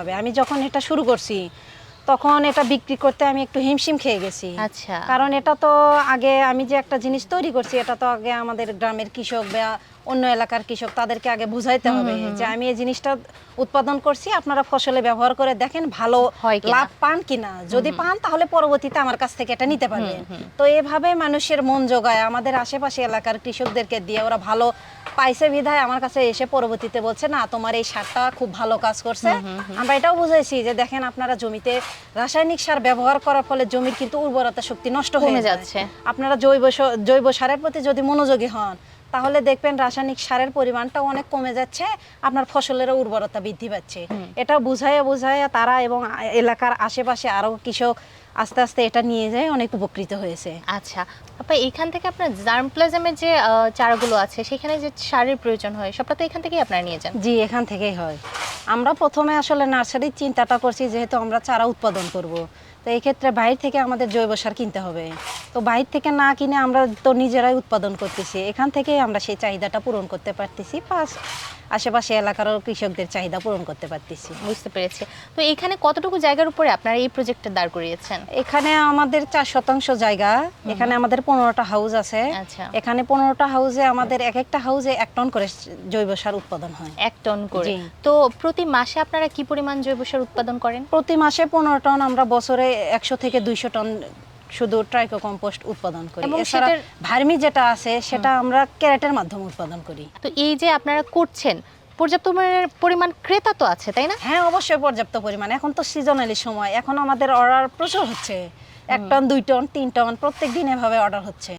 হবে। আমি যখন এটা শুরু করছি তখন এটা বিক্রি করতে আমি একটু হিমশিম খেয়ে গেছি। আচ্ছা। কারণ এটা তো আগে আমি যে একটা জিনিস তৈরি করছি এটা তো আগে আমাদের গ্রামের কৃষক বা অন্য এলাকার কৃষক তাদেরকে আগে বুঝাইতে হবে যে আমি এই জিনিসটা উৎপাদন করছি, আপনারা ফসলে ব্যবহার করে দেখেন ভালো হয় কিনা। লাভ পান কিনা। যদি পান তাহলে পরবর্তীতে আমার কাছ থেকে এটা নিতে পারবেন। তো এভাবে মানুষের মন জোগায় আমাদের আশেপাশে এলাকার কৃষকদেরকে দিয়ে ওরা ভালো পাইছে বিধায় আমার কাছে এসে পরবর্তীতে বলছে না তোমার এই সারটা খুব ভালো কাজ করছে। আমরা এটাও বুঝাইছি যে দেখেন আপনারা জমিতে রাসায়নিক সার ব্যবহার করার ফলে জমির কিন্তু উর্বরতা শক্তি নষ্ট হয়ে কমে যাচ্ছে। যাচ্ছে। আপনারা জৈব সারের প্রতি যদি মনোযোগী হন তাহলে দেখবেন রাসায়নিক সারের পরিমাণটাও অনেক কমে যাচ্ছে, আপনার ফসলের উর্বরতা বৃদ্ধি পাচ্ছে। এটা বুঝাইয়া তারা এবং এলাকার আশেপাশে আরো কৃষক আস্তে আস্তে এটা নিয়ে যায় অনেক উপকৃত হয়েছে। আচ্ছা আপা, এইখান থেকে আপনার জার্মপ্লাজমের যে চারাগুলো আছে সেখানে যে সারের প্রয়োজন হয় সবটা তো এখান থেকেই আপনারা নিয়ে যান? জি, এখান থেকেই হয়। আমরা প্রথমে আসলে নার্সারির চিন্তাটা করছি যেহেতু আমরা চারা উৎপাদন করব, তো এই ক্ষেত্রে বাইরে থেকে আমাদের জৈব সার কিনতে হবে। তো বাইরে থেকে না কিনে আমরা তো নিজেরাই উৎপাদন করতেছি, এখান থেকেই আমরা সেই চাহিদাটা পূরণ করতে পারতেছি, প্লাস আশেপাশে এলাকারও কৃষকদের চাহিদা পূরণ করতে পারতেছি। বুঝতে পেরেছি। তো এখানে কতটুকু জায়গার উপরে আপনারা এই প্রজেক্টটা দাঁড় করিয়েছেন? এখানে আমাদের 4% জায়গা, এখানে আমাদের 15টা হাউস আছে। আচ্ছা। এখানে 15টা হাউসে আমাদের এক একটা হাউসে 1 টন করে জৈব সার উৎপাদন হয়। 1 টন করে? জি। তো প্রতি মাসে আপনারা কি পরিমাণ জৈব সার উৎপাদন করেন? প্রতি মাসে 15 টন, আমরা বছরে 100 থেকে 200 টন শুধু ট্রাইকো কম্পোস্ট উৎপাদন করি। এবং এছাড়া সেটার ভার্মি যেটা আছে সেটা আমরা ক্যারেটের মাধ্যমে উৎপাদন করি। তো এই যে আপনারা করছেন, পর্যাপ্ত পরিমাণ ক্রেতা তো আছে তাই না? হ্যাঁ, অবশ্যই পর্যাপ্ত পরিমাণ। এখন তো সিজনালি সময়, এখন আমাদের অর্ডার প্রচুর হচ্ছে। 1 টন 2 টন 3 টন প্রত্যেক দিন এভাবে অর্ডার হচ্ছে।